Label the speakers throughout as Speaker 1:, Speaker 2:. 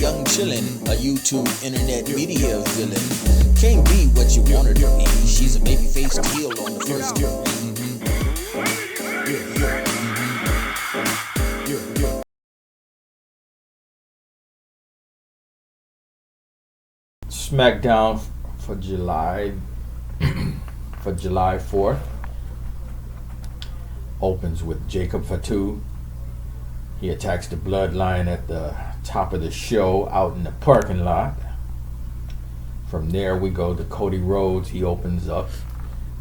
Speaker 1: young chillin', a YouTube internet media villain. Can't be what you want her to be. She's a baby-faced heel on the first ring.
Speaker 2: SmackDown for July 4th opens with Jacob Fatu. He attacks the Bloodline at the top of the show out in the parking lot. From there we go to Cody Rhodes. He opens up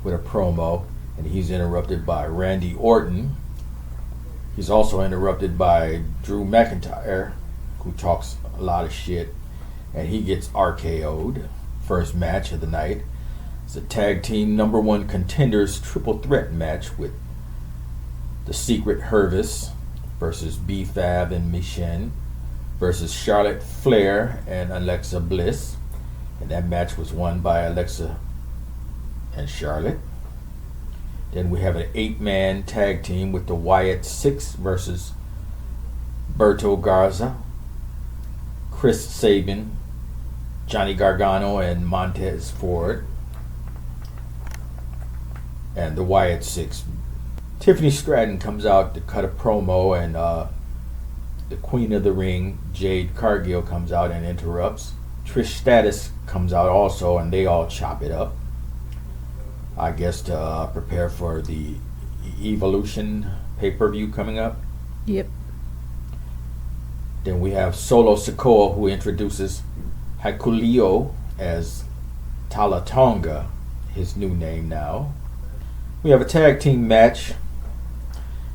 Speaker 2: with a promo and he's interrupted by Randy Orton. He's also interrupted by Drew McIntyre, who talks a lot of shit, and he gets RKO'd. First match of the night. It's a tag team number one contenders triple threat match with the Secret Hervis versus B-Fab and Michin versus Charlotte Flair and Alexa Bliss. And that match was won by Alexa and Charlotte. Then we have an 8-man tag team with the Wyatt Six versus Berto Garza, Chris Sabin, Johnny Gargano, and Montez Ford. And the Wyatt Six. Tiffany Stratton comes out to cut a promo, and the Queen of the Ring, Jade Cargill, comes out and interrupts. Trish Stratus comes out also, and they all chop it up. I guess to prepare for the Evolution pay-per-view coming up.
Speaker 3: Yep.
Speaker 2: Then we have Solo Sikoa, who introduces Hakulio as Talatonga, his new name now. We have a tag team match.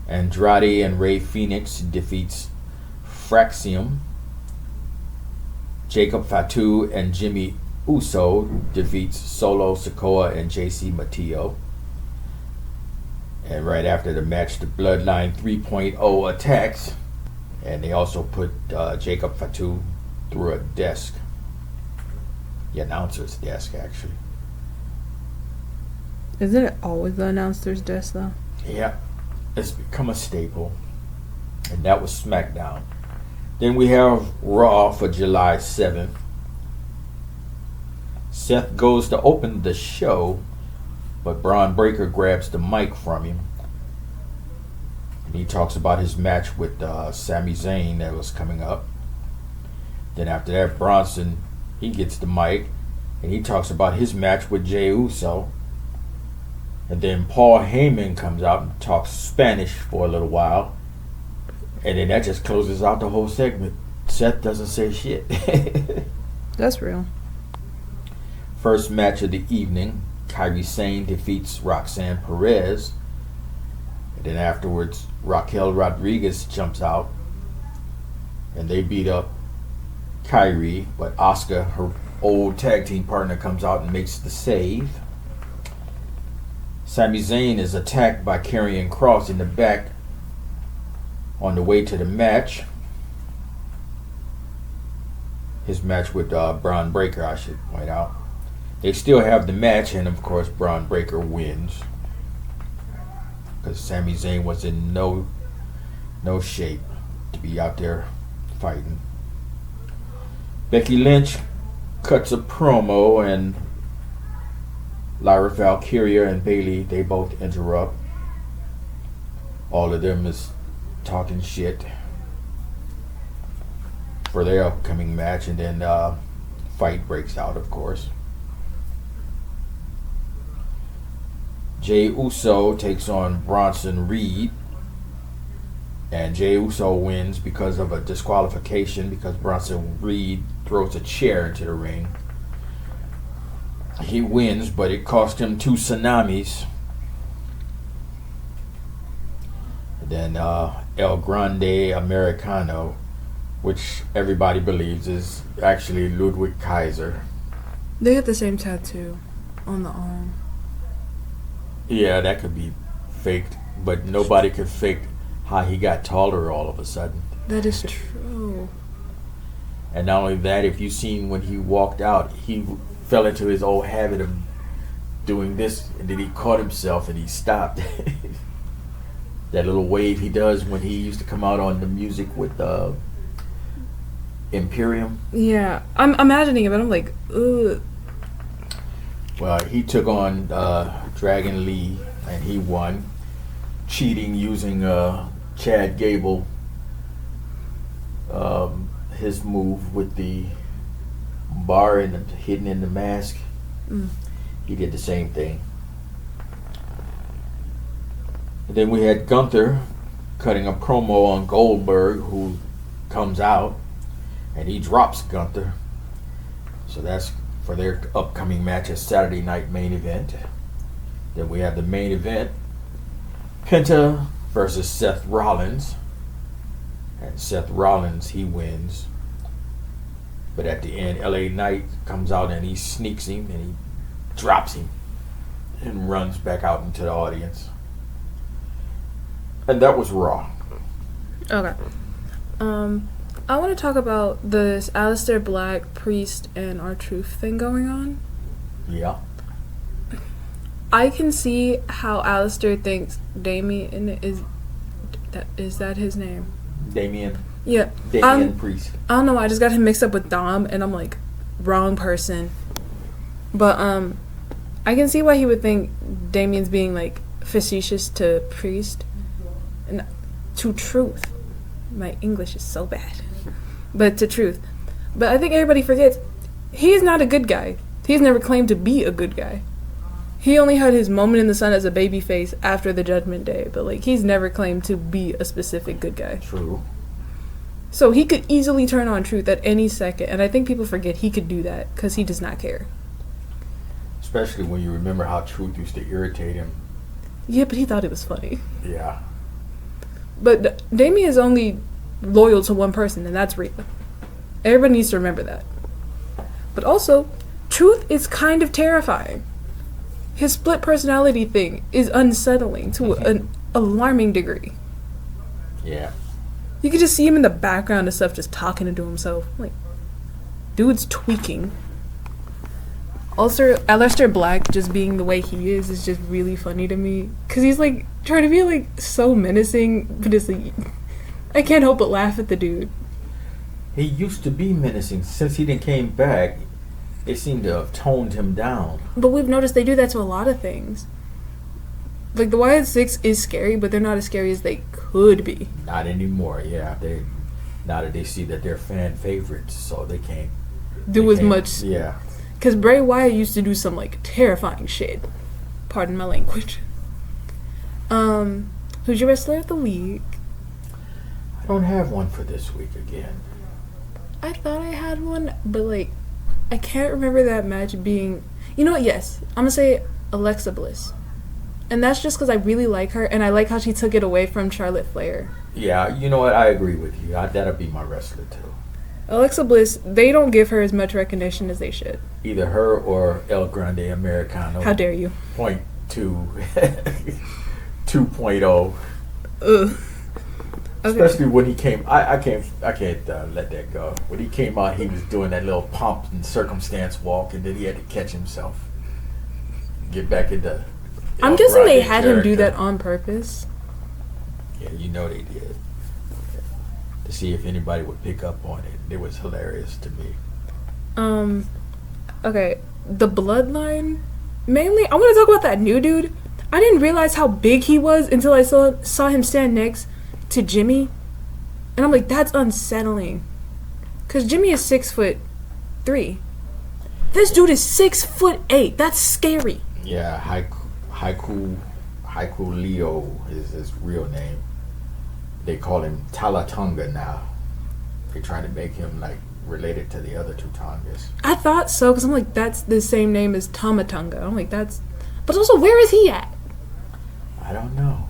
Speaker 2: Andrade and Rey Fenix defeats Fraxium. Jacob Fatu and Jimmy Uso defeats Solo Sikoa and JC Mateo. And right after the match, the Bloodline 3.0 attacks. And they also put Jacob Fatu through a desk. The announcer's desk, actually.
Speaker 3: Isn't it always the announcer's desk, though?
Speaker 2: Yeah, it's become a staple. And that was SmackDown. Then we have Raw for July 7th. Seth goes to open the show, but Braun Breaker grabs the mic from him. And he talks about his match with Sami Zayn that was coming up. Then after that, Bronson, he gets the mic, and he talks about his match with Jey Uso. And then Paul Heyman comes out and talks Spanish for a little while. And then that just closes out the whole segment. Seth doesn't say shit.
Speaker 3: That's real.
Speaker 2: First match of the evening, Kairi Sane defeats Roxanne Perez. And then afterwards, Raquel Rodriguez jumps out. And they beat up Kairi. But Asuka, her old tag team partner, comes out and makes the save. Sami Zayn is attacked by Karrion Kross in the back on the way to the match. His match with Braun Breaker, I should point out. They still have the match, and of course Braun Breaker wins. Because Sami Zayn was in no shape to be out there fighting. Becky Lynch cuts a promo, and Lyra Valkyria and Bayley, they both interrupt. All of them is talking shit for their upcoming match, and then fight breaks out, of course. Jey Uso takes on Bronson Reed, and Jey Uso wins because of a disqualification, because Bronson Reed throws a chair into the ring. He wins, but it cost him 2 tsunamis. And then El Grande Americano, which everybody believes is actually Ludwig Kaiser.
Speaker 3: They get the same tattoo on the arm.
Speaker 2: Yeah, that could be faked, but nobody could fake how he got taller all of a sudden.
Speaker 3: That is true.
Speaker 2: And not only that, if you've seen when he walked out, he fell into his old habit of doing this, and then he caught himself and he stopped. That little wave he does when he used to come out on the music with Imperium.
Speaker 3: Yeah, I'm imagining it, but I'm like, ugh.
Speaker 2: Well, he took on Dragon Lee, and he won, cheating using Chad Gable. His move with the bar and hidden in the mask. He did the same thing. And then we had Gunther cutting a promo on Goldberg, who comes out and he drops Gunther. So that's for their upcoming match, a Saturday night main event. Then we have the main event, Penta versus Seth Rollins. And Seth Rollins, he wins. But at the end, LA Knight comes out and he sneaks him and he drops him and runs back out into the audience. And that was Raw.
Speaker 3: Okay. I want to talk about this Aleister Black, Priest, and R-Truth thing going on.
Speaker 2: Yeah.
Speaker 3: I can see how Aleister thinks Damien is that his name?
Speaker 2: Damien.
Speaker 3: Yeah.
Speaker 2: Damien Priest.
Speaker 3: I don't know why I just got him mixed up with Dom, and I'm like, wrong person. But I can see why he would think Damien's being like facetious to Priest and to Truth. My English is so bad. But to Truth. But I think everybody forgets he's not a good guy. He's never claimed to be a good guy. He only had his moment in the sun as a babyface after the Judgment Day, but like he's never claimed to be a specific good guy.
Speaker 2: True.
Speaker 3: So he could easily turn on Truth at any second, and I think people forget he could do that because he does not care.
Speaker 2: Especially when you remember how Truth used to irritate him.
Speaker 3: Yeah, but he thought it was funny.
Speaker 2: Yeah.
Speaker 3: But Damien is only loyal to one person, and that's Rhea. Everybody needs to remember that. But also, Truth is kind of terrifying. His split personality thing is unsettling to an alarming degree.
Speaker 2: Yeah.
Speaker 3: You could just see him in the background and stuff just talking to himself. Like, dude's tweaking. Also, Aleister Black just being the way he is just really funny to me. Because he's like, trying to be like so menacing, but it's like, I can't help but laugh at the dude.
Speaker 2: He used to be menacing. Since he didn't came back, they seem to have toned him down.
Speaker 3: But we've noticed they do that to a lot of things. Like, the Wyatt Six is scary, but they're not as scary as they could be.
Speaker 2: Not anymore, yeah. Now that they see that they're fan favorites, so they can't
Speaker 3: Do as much.
Speaker 2: Yeah.
Speaker 3: Because Bray Wyatt used to do some, like, terrifying shit. Pardon my language. Who's your wrestler of the week?
Speaker 2: I don't have one for this week again.
Speaker 3: I thought I had one, but, like, I can't remember that match being... You know what? Yes. I'm gonna say Alexa Bliss. And that's just because I really like her, and I like how she took it away from Charlotte Flair.
Speaker 2: Yeah, you know what? I agree with you. That'll be my wrestler, too.
Speaker 3: Alexa Bliss, they don't give her as much recognition as they should.
Speaker 2: Either her or El Grande Americano.
Speaker 3: How dare you?
Speaker 2: Point 2. 2.0.
Speaker 3: Ugh. Okay.
Speaker 2: Especially when he came, I can't let that go. When he came out, he was doing that little pomp and circumstance walk, and then he had to catch himself, get back into.
Speaker 3: I'm guessing they had him do that on purpose.
Speaker 2: Yeah, you know they did. To see if anybody would pick up on it. It was hilarious to me.
Speaker 3: Okay, the Bloodline. Mainly, I want to talk about that new dude. I didn't realize how big he was until I saw him stand next to Jimmy, and I'm like, that's unsettling. Cause Jimmy is 6'3". This dude is 6'8". That's scary.
Speaker 2: Yeah, Haiku Leo is his real name. They call him Talatunga now. They're trying to make him like related to the other two Tongas.
Speaker 3: I thought so, cause I'm like, that's the same name as Tamatunga. I'm like, that's, but also, where is he at?
Speaker 2: I don't know.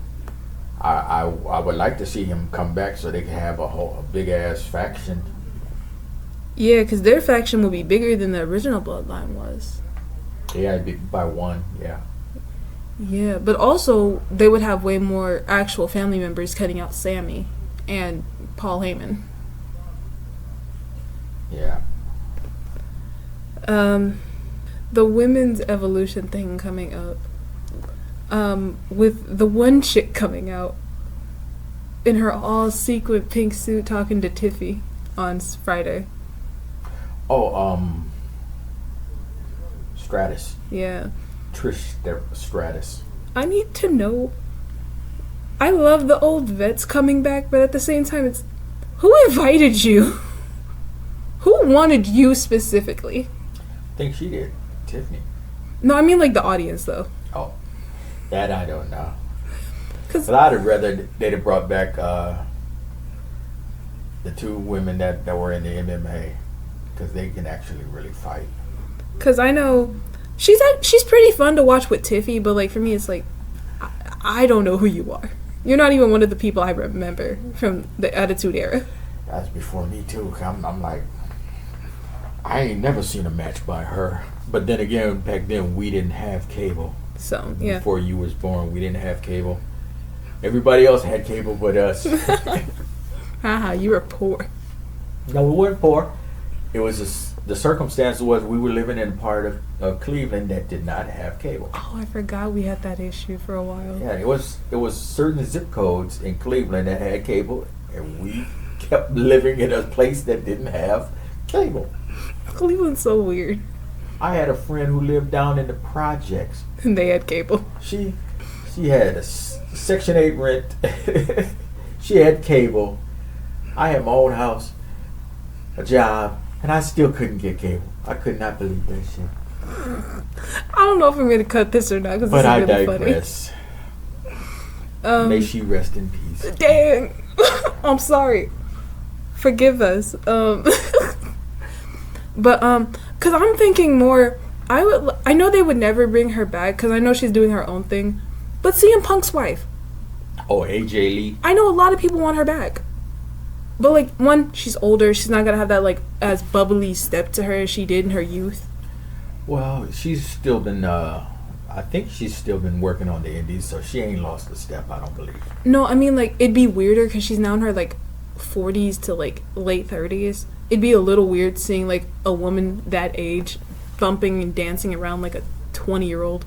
Speaker 2: I would like to see him come back so they can have a big ass faction.
Speaker 3: Yeah, because their faction will be bigger than the original Bloodline was.
Speaker 2: Yeah, it'd be by one, yeah.
Speaker 3: Yeah, but also they would have way more actual family members cutting out Sammy and Paul Heyman.
Speaker 2: Yeah.
Speaker 3: The women's evolution thing coming up. With the one chick coming out in her all sequin pink suit talking to Tiffy. on Friday.
Speaker 2: Oh, Stratus.
Speaker 3: Yeah.
Speaker 2: Trish Stratus.
Speaker 3: I need to know. I love the old vets coming back, but at the same time, it's who invited you? Who wanted you specifically?
Speaker 2: I think she did. Tiffany.
Speaker 3: No, I mean like the audience though.
Speaker 2: Oh, that I don't know.
Speaker 3: Cause
Speaker 2: But I'd have rather they'd have brought back the two women that were in the MMA, because they can actually really fight.
Speaker 3: Cause I know she's pretty fun to watch with Tiffy, but like for me, it's like I don't know who you are. You're not even one of the people I remember from the Attitude Era.
Speaker 2: That's before me too. I'm like, I ain't never seen a match by her. But then again, back then we didn't have cable.
Speaker 3: So yeah.
Speaker 2: Before you was born, we didn't have cable. Everybody else had cable but us.
Speaker 3: Haha, you were poor.
Speaker 2: No, we weren't poor. It was just, the circumstance was we were living in a part of Cleveland that did not have cable.
Speaker 3: Oh, I forgot we had that issue for a while.
Speaker 2: Yeah, it was certain zip codes in Cleveland that had cable, and we kept living in a place that didn't have cable.
Speaker 3: Cleveland's so weird.
Speaker 2: I had a friend who lived down in the projects.
Speaker 3: And they had cable.
Speaker 2: She had a Section 8 rent. She had cable. I had my own house, a job, and I still couldn't get cable. I could not believe that shit.
Speaker 3: I don't know if I'm going to cut this or not, because this is really
Speaker 2: digress.
Speaker 3: funny.
Speaker 2: May she rest in peace.
Speaker 3: Dang. I'm sorry. Forgive us. But because I'm thinking more, I know they would never bring her back because I know she's doing her own thing. But CM Punk's wife,
Speaker 2: Oh, AJ Lee.
Speaker 3: I know a lot of people want her back. But like, one, she's older. She's not gonna have that like as bubbly step to her as she did in her youth.
Speaker 2: Well, she's still been. I think she's still been working on the indies, so she ain't lost a step. I don't believe.
Speaker 3: No, I mean like it'd be weirder because she's now in her like 40s to like late 30s. It'd be a little weird seeing like a woman that age thumping and dancing around like a 20-year-old.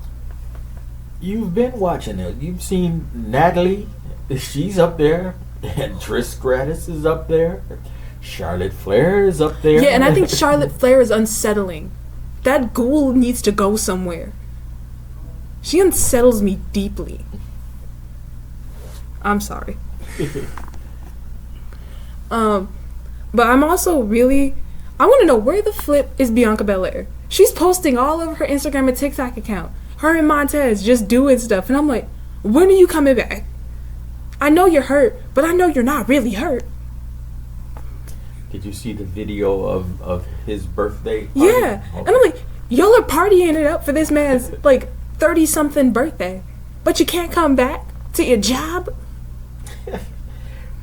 Speaker 2: You've been watching it. You've seen Natalie. She's up there. And Trish Stratus is up there. Charlotte Flair is up there.
Speaker 3: Yeah, and I think Charlotte Flair is unsettling. That ghoul needs to go somewhere. She unsettles me deeply. I'm sorry. But I'm also really... I want to know where the flip is Bianca Belair. She's posting all over her Instagram and TikTok account. Her and Montez just doing stuff. And I'm like, when are you coming back? I know you're hurt, but I know you're not really hurt.
Speaker 2: Did you see the video of his birthday party?
Speaker 3: Yeah.
Speaker 2: Okay.
Speaker 3: And I'm like, y'all are partying it up for this man's like 30-something birthday. But you can't come back to your job?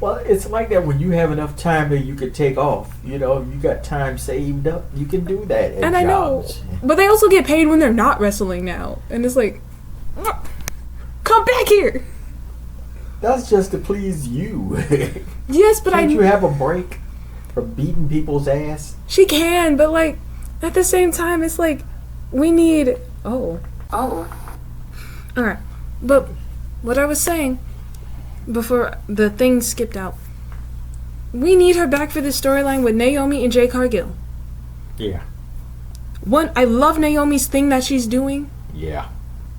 Speaker 2: Well, it's like that when you have enough time that you can take off. You know, you got time saved up. You can do that at
Speaker 3: And I know.
Speaker 2: jobs.
Speaker 3: But they also get paid when they're not wrestling now. And it's like, come back here.
Speaker 2: That's just to please you.
Speaker 3: Yes, but
Speaker 2: Can't you have a break from beating people's ass?
Speaker 3: She can, but like at the same time, it's like we need. Oh. Alright, but what I was saying before the thing skipped out, we need her back for this storyline with Naomi and Jay Cargill.
Speaker 2: Yeah.
Speaker 3: One, I love Naomi's thing that she's doing.
Speaker 2: Yeah.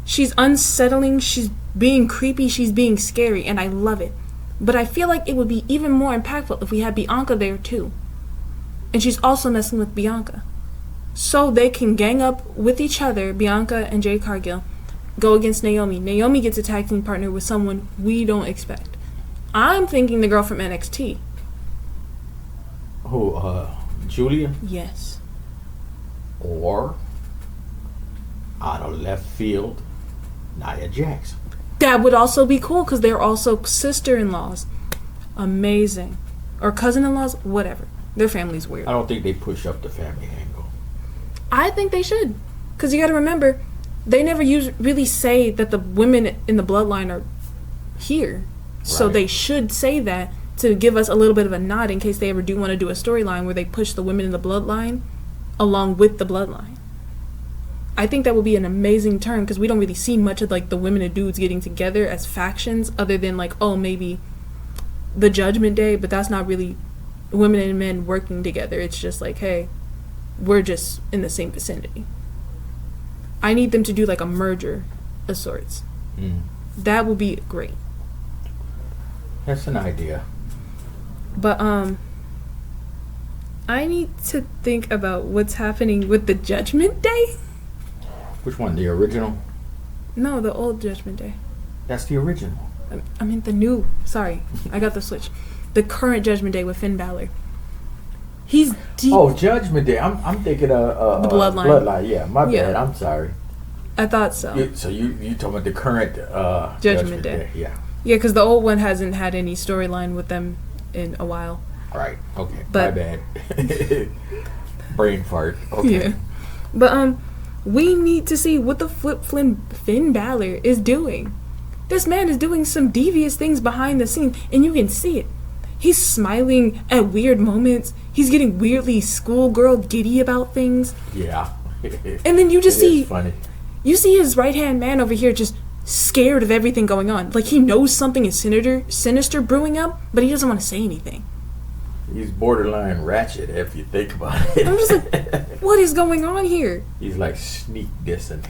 Speaker 3: She's unsettling, she's being creepy, she's being scary, and I love it. But I feel like it would be even more impactful if we had Bianca there too. And she's also messing with Bianca. So they can gang up with each other, Bianca and Jay Cargill, go against Naomi. Naomi gets a tag team partner with someone we don't expect. I'm thinking the girl from NXT.
Speaker 2: Who, Julia?
Speaker 3: Yes.
Speaker 2: Or, out of left field, Nia Jax.
Speaker 3: That would also be cool because they're also sister-in-laws. Amazing. Or cousin-in-laws, whatever. Their family's weird.
Speaker 2: I don't think they push up the family angle.
Speaker 3: I think they should. Because you got to remember, they never really say that the women in the bloodline are here. So
Speaker 2: Right.
Speaker 3: they should say that to give us a little bit of a nod in case they ever do want to do a storyline where they push the women in the bloodline along with the bloodline. I think that would be an amazing turn because we don't really see much of like the women and dudes getting together as factions other than like, oh, maybe the Judgment Day, but that's not really women and men working together. It's just like, hey, we're just in the same vicinity. I need them to do like a merger of sorts. That would be great.
Speaker 2: That's an idea.
Speaker 3: But I need to think about what's happening with the Judgment Day.
Speaker 2: Which one? The original?
Speaker 3: No, the old Judgment Day.
Speaker 2: That's the original.
Speaker 3: I mean the new. Sorry, I got the switch. The current Judgment Day with Finn Balor. He's deep.
Speaker 2: Oh, Judgment Day. I'm thinking of
Speaker 3: the Bloodline.
Speaker 2: Bloodline. Yeah, my bad. I'm sorry.
Speaker 3: I thought so.
Speaker 2: You talking about the current
Speaker 3: Judgment Day.
Speaker 2: Yeah.
Speaker 3: Yeah, because the old one hasn't had any storyline with them in a while.
Speaker 2: Right. Okay.
Speaker 3: But,
Speaker 2: my bad. Brain fart. Okay.
Speaker 3: Yeah. But we need to see what the Finn Balor is doing. This man is doing some devious things behind the scenes, and you can see it. He's smiling at weird moments. He's getting weirdly schoolgirl giddy about things.
Speaker 2: Yeah.
Speaker 3: And then you just see
Speaker 2: funny.
Speaker 3: You see his right-hand man over here just scared of everything going on. Like he knows something is sinister brewing up, but he doesn't want to say anything.
Speaker 2: He's borderline ratchet if you think about it.
Speaker 3: I'm just like, what is going on here?
Speaker 2: He's like sneak dissing.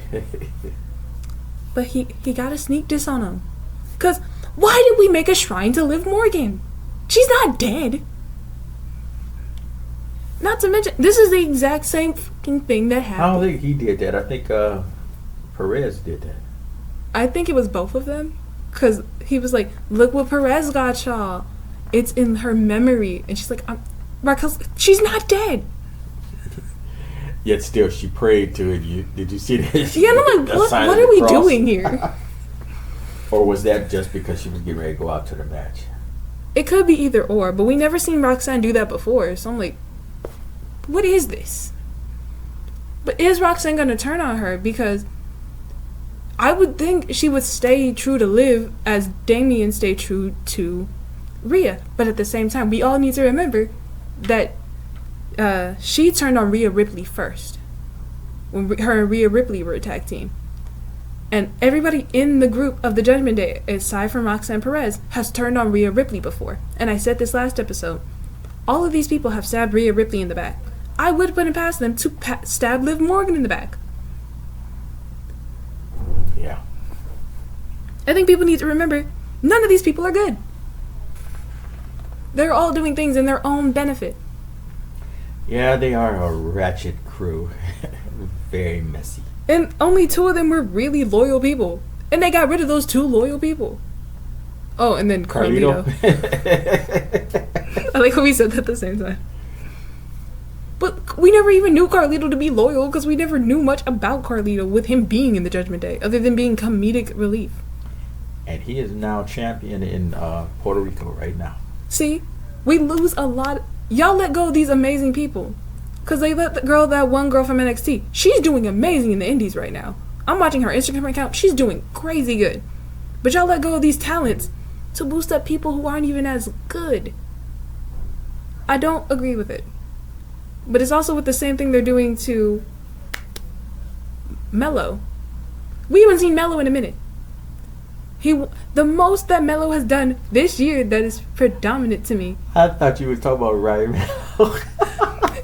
Speaker 3: But he got a sneak diss on him. Because why did we make a shrine to Liv Morgan? She's not dead. Not to mention, this is the exact same fucking thing that happened.
Speaker 2: I don't think he did that. I think Perez did that.
Speaker 3: I think it was both of them. Because he was like, look what Perez got y'all. It's in her memory. And she's like, Raquel, she's not dead.
Speaker 2: Yet still, she prayed to it. Did you see that?
Speaker 3: Yeah, and I'm like, what are we doing here?
Speaker 2: Or was that just because she was getting ready to go out to the match?
Speaker 3: It could be either or, but we never seen Roxanne do that before. So I'm like, what is this? But is Roxanne going to turn on her? Because I would think she would stay true to Liv as Damien stayed true to Rhea. But at the same time, we all need to remember that she turned on Rhea Ripley first. When her and Rhea Ripley were a tag team. And everybody in the group of the Judgment Day, aside from Roxanne Perez, has turned on Rhea Ripley before. And I said this last episode. All of these people have stabbed Rhea Ripley in the back. I would put it past them to stab Liv Morgan in the back.
Speaker 2: Yeah.
Speaker 3: I think people need to remember, none of these people are good. They're all doing things in their own benefit.
Speaker 2: Yeah, they are a ratchet crew. Very messy.
Speaker 3: And only 2 of them were really loyal people. And they got rid of those 2 loyal people. Oh, and then Carlito. I like how we said that at the same time. But we never even knew Carlito to be loyal because we never knew much about Carlito with him being in the Judgment Day, other than being comedic relief.
Speaker 2: And he is now champion in Puerto Rico right now.
Speaker 3: See, we lose a lot. Y'all let go of these amazing people. Because they let that one girl from NXT. She's doing amazing in the indies right now. I'm watching her Instagram account. She's doing crazy good. But y'all let go of these talents to boost up people who aren't even as good. I don't agree with it. But it's also with the same thing they're doing to Mello. We haven't seen Mello in a minute. The most that Mello has done this year that is predominant to me.
Speaker 2: I thought you were talking about Ryan.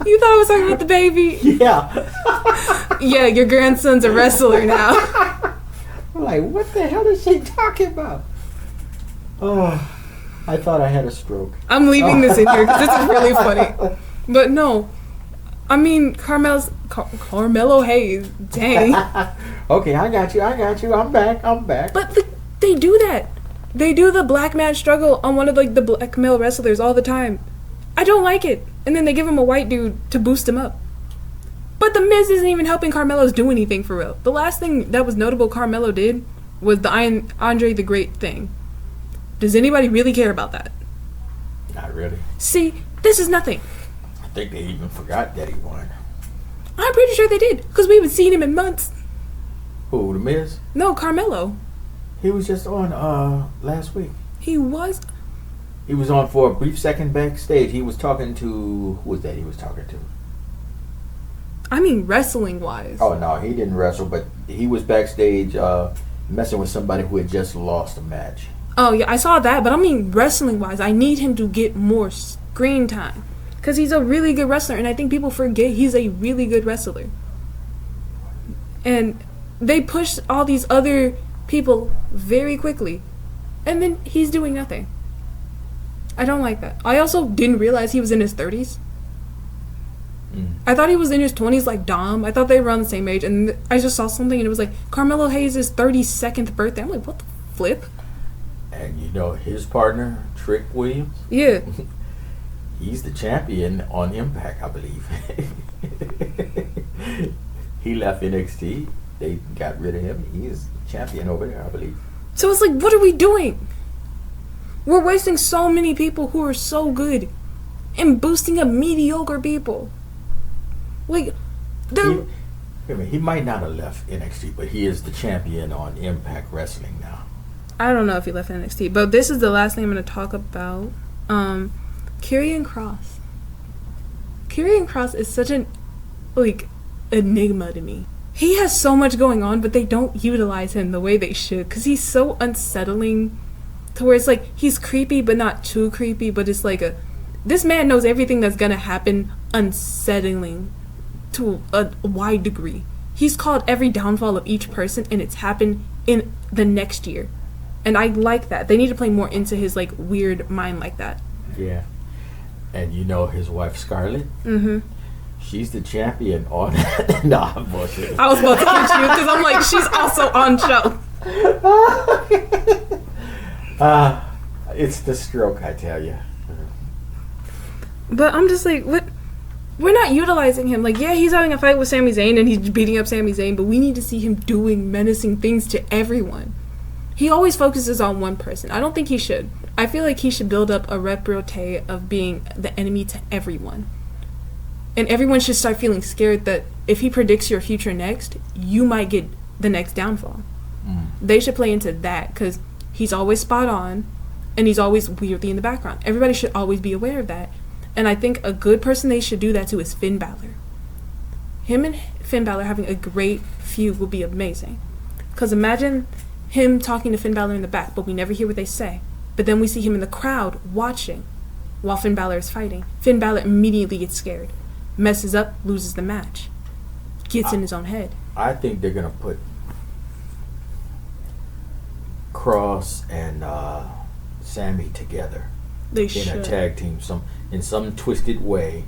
Speaker 3: You thought I was talking about the baby?
Speaker 2: Yeah.
Speaker 3: Yeah, your grandson's a wrestler now.
Speaker 2: I'm like, what the hell is she talking about? Oh, I thought I had a stroke.
Speaker 3: I'm leaving this in here because this is really funny. But no, I mean, Carmelo Hayes, dang.
Speaker 2: Okay, I got you. I'm back.
Speaker 3: But they do that. They do the black man struggle on one of like the black male wrestlers all the time. I don't like it. And then they give him a white dude to boost him up. But the Miz isn't even helping Carmelo's do anything for real. The last thing that was notable Carmelo did was the Andre the Great thing. Does anybody really care about that?
Speaker 2: Not really.
Speaker 3: See, this is nothing.
Speaker 2: I think they even forgot that he won.
Speaker 3: I'm pretty sure they did, because we haven't seen him in months.
Speaker 2: Who, The Miz?
Speaker 3: No, Carmelo.
Speaker 2: He was just on last week.
Speaker 3: He was?
Speaker 2: He was on for a brief second backstage. He was talking to... Who was that he was talking to?
Speaker 3: I mean, wrestling-wise.
Speaker 2: Oh, no, he didn't wrestle, but he was backstage messing with somebody who had just lost a match.
Speaker 3: Oh, yeah, I saw that, but I mean, wrestling-wise, I need him to get more screen time. Because he's a really good wrestler, and I think people forget he's a really good wrestler. And they push all these other people very quickly, and then he's doing nothing. I don't like that. I also didn't realize he was in his 30s. I thought he was in his 20s like Dom. I thought they were around the same age, and I just saw something and it was like Carmelo Hayes' 32nd birthday. I'm like, what the flip?
Speaker 2: And you know his partner, Trick Williams?
Speaker 3: Yeah.
Speaker 2: He's the champion on Impact, I believe. He left NXT. They got rid of him. He is champion over there, I believe.
Speaker 3: So it's like, what are we doing? We're wasting so many people who are so good and boosting up mediocre people. Like,
Speaker 2: he might not have left NXT, but he is the champion on Impact Wrestling now.
Speaker 3: I don't know if he left NXT, but this is the last thing I'm going to talk about. Karrion Kross. Karrion Kross is such an, enigma to me. He has so much going on, but they don't utilize him the way they should, because he's so unsettling to where it's like, he's creepy, but not too creepy, but it's like this man knows everything that's going to happen unsettling to a wide degree. He's called every downfall of each person, and it's happened in the next year. And I like that. They need to play more into his, weird mind like that.
Speaker 2: Yeah. And you know his wife, Scarlett?
Speaker 3: Mm-hmm.
Speaker 2: She's the champion on... Nah, I'm bullshit.
Speaker 3: I was about to hit you, because I'm like, she's also on show.
Speaker 2: It's the stroke, I tell you.
Speaker 3: But I'm just like, what? We're not utilizing him. Yeah, he's having a fight with Sami Zayn and he's beating up Sami Zayn, but we need to see him doing menacing things to everyone. He always focuses on one person. I don't think he should. I feel like he should build up a repartee of being the enemy to everyone. And everyone should start feeling scared that if he predicts your future next, you might get the next downfall. They should play into that, because he's always spot on and he's always weirdly in the background. Everybody should always be aware of that. And I think a good person they should do that to is Finn Balor. Him and Finn Balor having a great feud would be amazing. Because imagine him talking to Finn Balor in the back, but we never hear what they say. But then we see him in the crowd watching while Finn Balor is fighting. Finn Balor immediately gets scared, messes up, loses the match, gets in his own head.
Speaker 2: I think they're going to put Cross and Sammy together.
Speaker 3: They
Speaker 2: in
Speaker 3: should.
Speaker 2: a tag team, in some twisted way.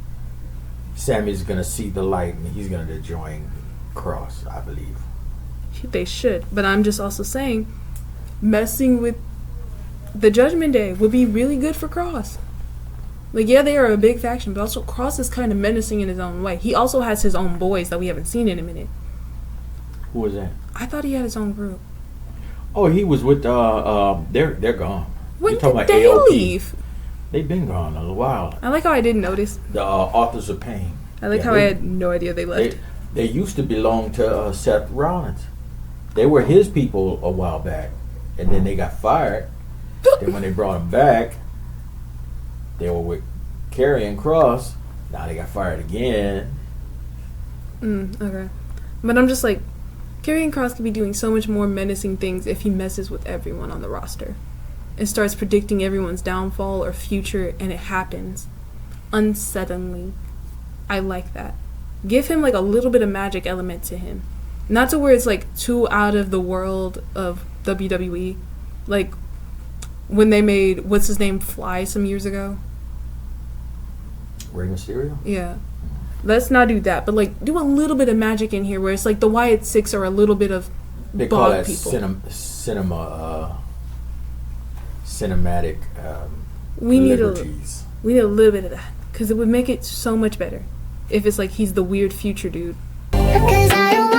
Speaker 2: Sammy's gonna see the light and he's gonna join Cross, I believe.
Speaker 3: They should, but I'm just also saying, messing with the Judgment Day would be really good for Cross. Yeah, they are a big faction, but also Cross is kind of menacing in his own way. He also has his own boys that we haven't seen in a minute.
Speaker 2: Who was that?
Speaker 3: I thought he had his own group.
Speaker 2: Oh, he was with they're gone.
Speaker 3: When
Speaker 2: You're talking
Speaker 3: did
Speaker 2: about
Speaker 3: they
Speaker 2: AOP.
Speaker 3: leave?
Speaker 2: They've been gone a while.
Speaker 3: I like how I didn't notice.
Speaker 2: The Authors of Pain.
Speaker 3: I like how I had no idea they left.
Speaker 2: They used to belong to Seth Rollins. They were his people a while back, and then they got fired. Then when they brought them back, they were with Karrion Kross. Now they got fired again.
Speaker 3: Okay. But I'm just like, Karrion Kross could be doing so much more menacing things if he messes with everyone on the roster and starts predicting everyone's downfall or future, and it happens unsettlingly. I like that. Give him a little bit of magic element to him. Not to where it's too out of the world of WWE. When they made, what's his name, Fly some years ago?
Speaker 2: Rey Mysterio?
Speaker 3: Yeah. Let's not do that, but do a little bit of magic in here where it's the Wyatt Six are a little bit of
Speaker 2: they call
Speaker 3: bog
Speaker 2: that
Speaker 3: people.
Speaker 2: Cinematic
Speaker 3: we need
Speaker 2: liberties.
Speaker 3: We need a little bit of that, because it would make it so much better if it's he's the weird future dude.
Speaker 4: 'Cause I don't